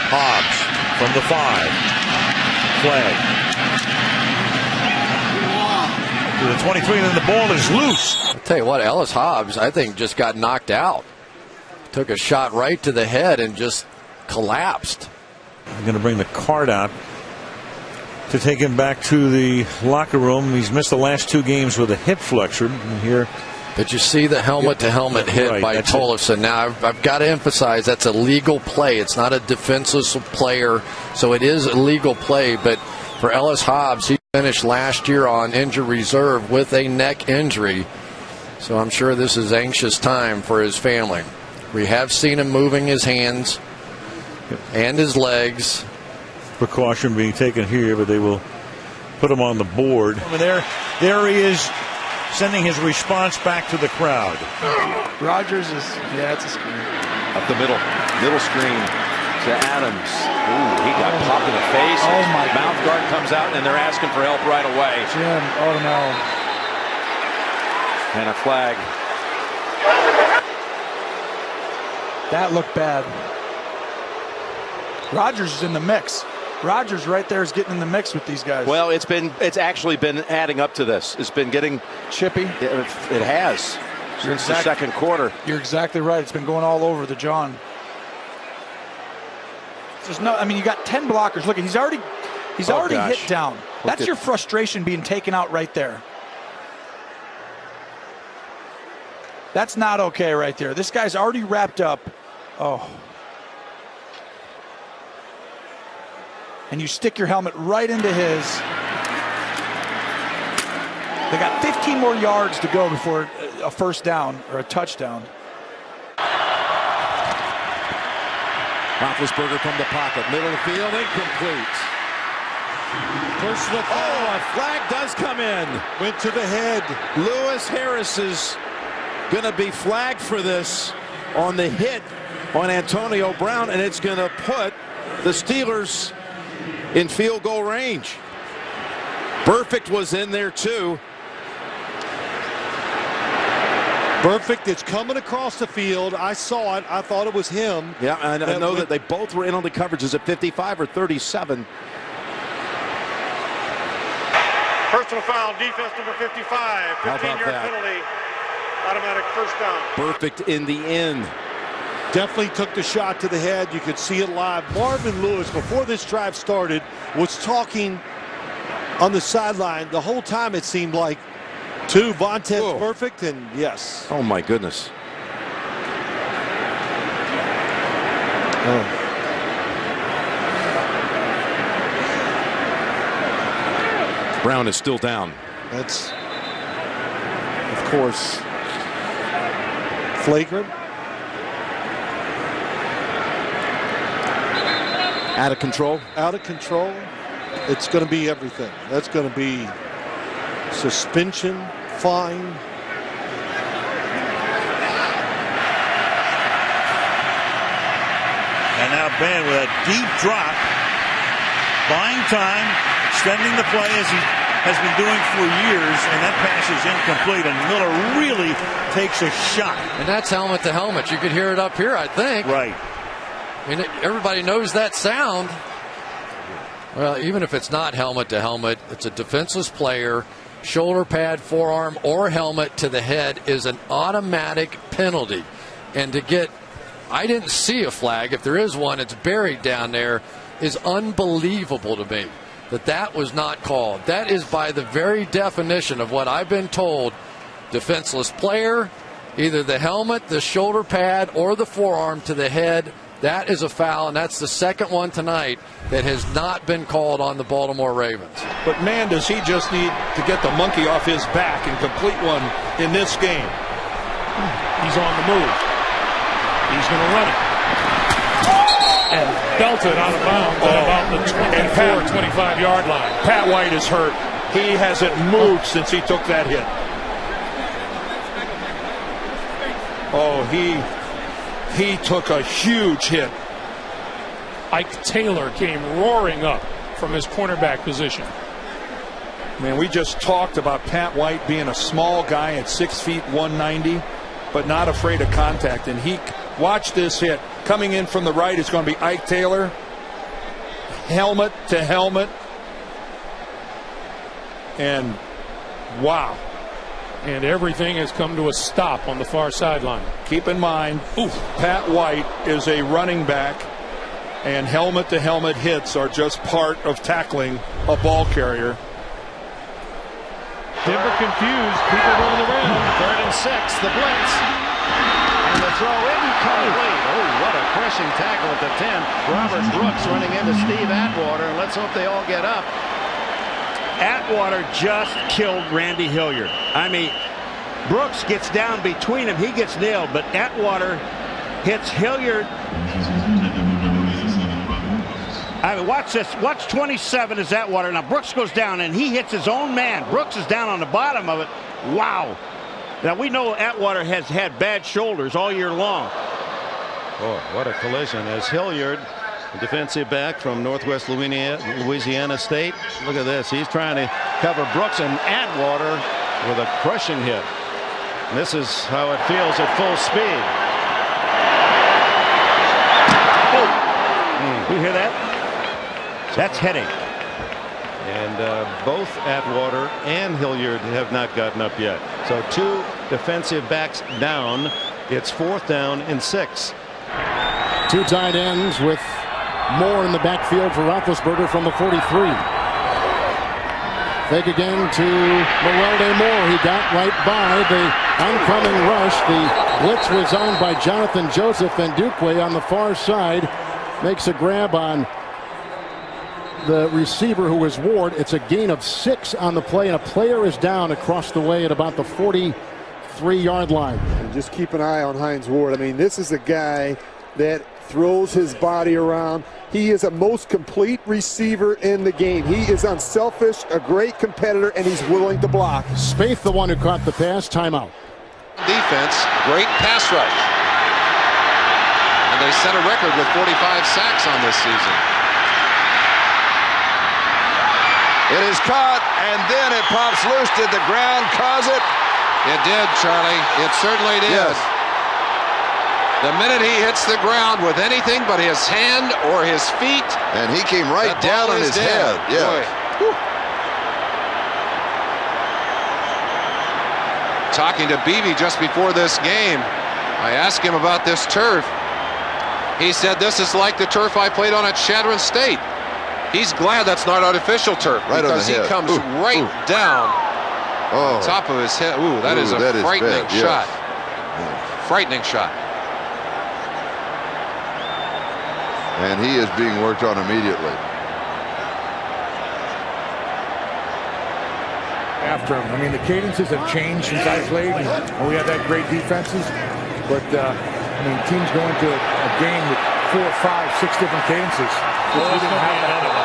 Hobbs from the 5. Flag. To the 23, and then the ball is loose. I'll tell you what, Ellis Hobbs, I think, just got knocked out. Took a shot right to the head and just collapsed. I'm going to bring the card out to take him back to the locker room. He's missed the last 2 games with a hip flexor. And here, but you see the helmet-to-helmet hit by Tollefson. Now, I've got to emphasize that's a legal play. It's not a defenseless player, so it is a legal play. But for Ellis Hobbs, he finished last year on injured reserve with a neck injury. So I'm sure this is anxious time for his family. We have seen him moving his hands and his legs. Precaution being taken here, but they will put him on the board. There he is, sending his response back to the crowd. Rogers is, it's a screen. Up the middle screen to Adams. Ooh, he got popped in the face. Oh my! Mouth guard comes out, and they're asking for help right away. Jim, oh no! And a flag. That looked bad. Rogers is in the mix. Rogers right there is getting in the mix with these guys. Well, it's actually been adding up to this. It's been getting chippy. It has since the second quarter. You're exactly right. It's been going all over the John. There's no. I mean, you got 10 blockers. Look, he's already hit down. That's your frustration being taken out right there. That's not okay right there. This guy's already wrapped up. Oh. And you stick your helmet right into his. They got 15 more yards to go before a first down or a touchdown. Roethlisberger from the pocket, middle of the field, incomplete. Personal foul. A flag does come in. Went to the head. Lewis Harris is going to be flagged for this on the hit on Antonio Brown, and it's going to put the Steelers in field goal range. Burfict was in there too. Burfict is coming across the field. I saw it. I thought it was him. Yeah, and I know that they both were in on the coverages at 55 or 37. Personal foul, defense number 55. 15-yard penalty. Automatic first down. Burfict in the end. Definitely took the shot to the head. You could see it live. Marvin Lewis, before this drive started, was talking on the sideline the whole time, it seemed like, to Vontaze Burfict, and yes. Oh, my goodness. Brown is still down. That's, of course, flagrant. Out of control? Out of control. It's going to be everything. That's going to be suspension, fine. And now Ben with a deep drop, buying time, extending the play as he has been doing for years, and that pass is incomplete, and Miller really takes a shot. And that's helmet to helmet. You could hear it up here, I think. Right. I mean, everybody knows that sound. Well, even if it's not helmet to helmet, it's a defenseless player. Shoulder pad, forearm, or helmet to the head is an automatic penalty. And to get, I didn't see a flag. If there is one, it's buried down there, is unbelievable to me. That was not called. That is by the very definition of what I've been told, defenseless player, either the helmet, the shoulder pad, or the forearm to the head. That is a foul, and that's the second one tonight that has not been called on the Baltimore Ravens. But man, does he just need to get the monkey off his back and complete one in this game. He's on the move. He's going to run it. And belted out of bounds at about the 24, 25-yard line. Pat White is hurt. He hasn't moved since he took that hit. Oh, he took a huge hit. Ike Taylor came roaring up from his cornerback position. Man, we just talked about Pat White being a small guy at 6 feet 190, but not afraid of contact. And he watched this hit. Coming in from the right is going to be Ike Taylor. helmet to helmet. And wow. And everything has come to a stop on the far sideline. Keep in mind, Pat White is a running back, and helmet-to-helmet hits are just part of tackling a ball carrier. Denver confused. People rolling around. 3rd and 6. The blitz. And the throw incomplete. Oh, what a crushing tackle at the 10. Robert Brooks running into Steve Atwater. And let's hope they all get up. Atwater just killed Randy Hilliard. I mean, Brooks gets down between them. He gets nailed, but Atwater hits Hilliard. I mean, watch this. Watch 27 is Atwater. Now, Brooks goes down, and he hits his own man. Brooks is down on the bottom of it. Wow. Now, we know Atwater has had bad shoulders all year long. Oh, what a collision as Hilliard, defensive back from Northwest Louisiana State. Look at this. He's trying to cover Brooks, and Atwater with a crushing hit. And this is how it feels at full speed. Oh. You hear that? That's headache. And both Atwater and Hilliard have not gotten up yet. So 2 defensive backs down. It's 4th down and 6. 2 tight ends with Moore in the backfield for Roethlisberger from the 43. Fake again to Morelde Moore. He got right by the oncoming rush. The blitz was on by Jonathan Joseph, and Duquay on the far side makes a grab on the receiver, who is Ward. It's a gain of 6 on the play, and a player is down across the way at about the 43-yard line. And just keep an eye on Hines Ward. I mean, this is a guy that throws his body around. He is a most complete receiver in the game. He is unselfish, a great competitor, and he's willing to block. Spaeth, the one who caught the pass. Timeout. Defense, great pass rush. And they set a record with 45 sacks on this season. It is caught, and then it pops loose. Did the ground cause it? It did, Charlie. It certainly did. Yes. The minute he hits the ground with anything but his hand or his feet. And he came right down on his head. Yeah. Talking to Beebe just before this game, I asked him about this turf. He said, this is like the turf I played on at Chadron State. He's glad that's not artificial turf, right, because he comes down on top of his head. Ooh, that is a frightening shot. Yeah. Frightening shot. And he is being worked on immediately. After him. I mean, the cadences have changed since I played, and we had that great defenses. But, I mean, teams go into a game with 4, 5, 6 different cadences. We didn't have that.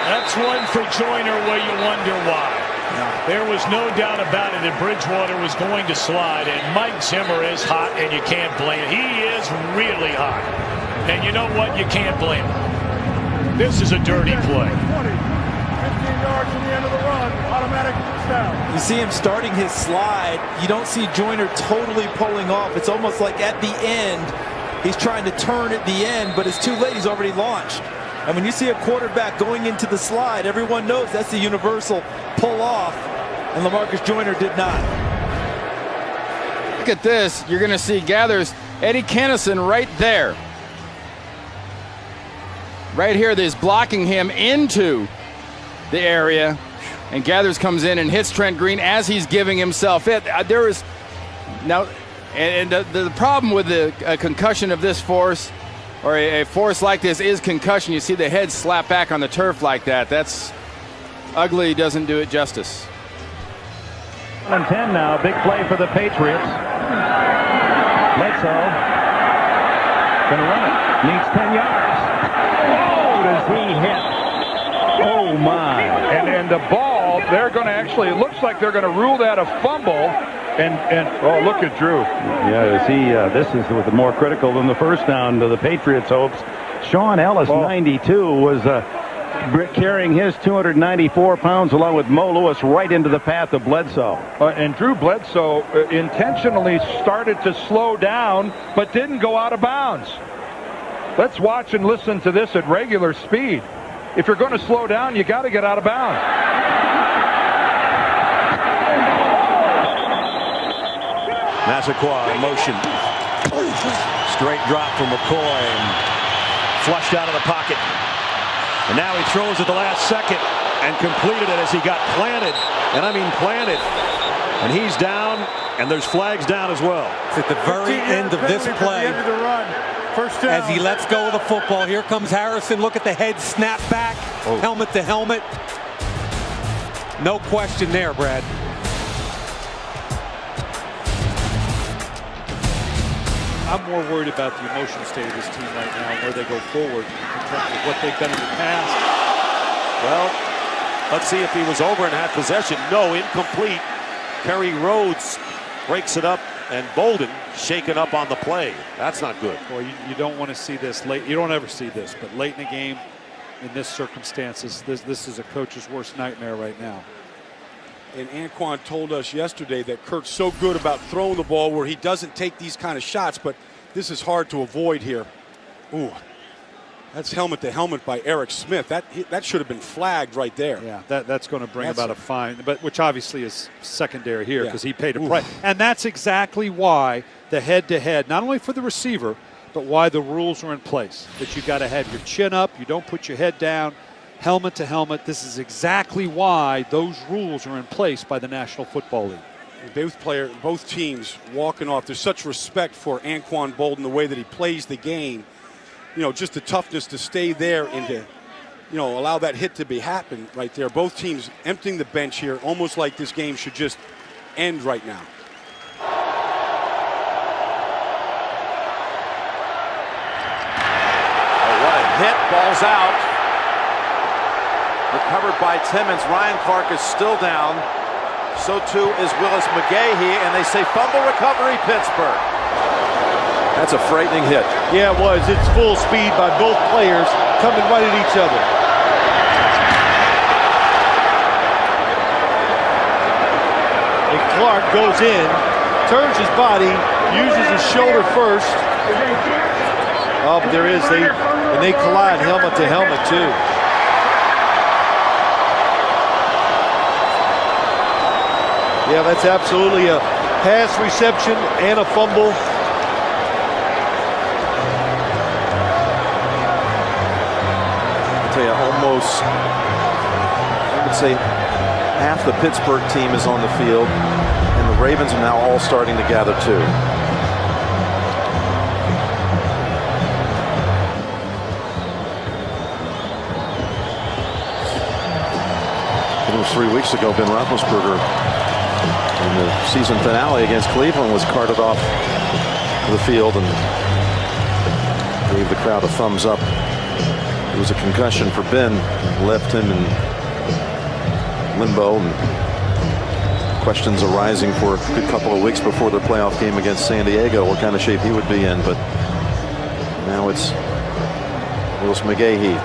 That's one for Joyner where you wonder why. There was no doubt about it that Bridgewater was going to slide, and Mike Zimmer is hot, and you can't blame him. He is really hot. And you know what? You can't blame him. This is a dirty play. 15 yards from the end of the run, automatic touchdown. You see him starting his slide. You don't see Joyner totally pulling off. It's almost like at the end, he's trying to turn at the end, but it's too late. He's already launched. And when you see a quarterback going into the slide, everyone knows that's the universal pull off, and LaMarcus Joyner did not. Look at this. You're going to see Gathers, Eddie Kennison right there. Right here, there's blocking him into the area, and Gathers comes in and hits Trent Green as he's giving himself it. There is now, and the problem with a concussion of this force, or a force like this, is concussion. You see the head slap back on the turf like that. That's ugly. Doesn't do it justice. 10 now. Big play for the Patriots. Bledsoe gonna run it. Needs 10 yards. Oh, does he hit? Oh my! And the ball, they're going to actually. It looks like they're going to rule that a fumble. And oh, look at Drew. Yeah, this is the more critical than the first down to the Patriots' hopes. Sean Ellis, 92, was carrying his 294 pounds along with Mo Lewis right into the path of Bledsoe. And Drew Bledsoe intentionally started to slow down, but didn't go out of bounds. Let's watch and listen to this at regular speed. If you're going to slow down, you got to get out of bounds. Massaquoi in motion. Straight drop from McCoy and flushed out of the pocket. And now he throws at the last second and completed it as he got planted. And I mean planted. And he's down, and there's flags down as well. It's at the very end of this play. End of the run. First down. As he lets go of the football, here comes Harrison. Look at the head snap back, helmet to helmet. No question there, Brad. I'm more worried about the emotional state of this team right now and where they go forward in terms of what they've done in the past. Well, let's see if he was over and had possession. No, incomplete. Kerry Rhodes breaks it up, and Bolden shaken up on the play. That's not good. Boy, you don't want to see this late. You don't ever see this, but late in the game, in this circumstances, this is a coach's worst nightmare right now. And Anquan told us yesterday that Kirk's so good about throwing the ball where he doesn't take these kind of shots, but this is hard to avoid here. Ooh, that's helmet to helmet by Eric Smith. That should have been flagged right there. Yeah, that's going to bring about a fine, but which obviously is secondary here because he paid a price. And that's exactly why the head-to-head, not only for the receiver, but why the rules are in place. That you got to have your chin up, you don't put your head down. Helmet to helmet. This is exactly why those rules are in place by the National Football League. Both teams walking off. There's such respect for Anquan Bolden, the way that he plays the game. You know, just the toughness to stay there and to, you know, allow that hit to be happen right there. Both teams emptying the bench here, almost like this game should just end right now. Oh, what a hit! Ball's out. Recovered by Timmons. Ryan Clark is still down. So too is Willis McGahee, and they say fumble recovery, Pittsburgh. That's a frightening hit. Yeah, it was. It's full speed by both players coming right at each other. And Clark goes in, turns his body, uses his shoulder first. Oh, but there is. They collide helmet to helmet too. Yeah, that's absolutely a pass reception and a fumble. I'll tell you, almost, I would say, half the Pittsburgh team is on the field, and the Ravens are now all starting to gather too. 3 weeks ago, Ben Roethlisberger in the season finale against Cleveland was carted off the field and gave the crowd a thumbs up. It was a concussion for Ben, left him in limbo, and questions arising for a good couple of weeks before their playoff game against San Diego, what kind of shape he would be in. But now it's Willis McGahee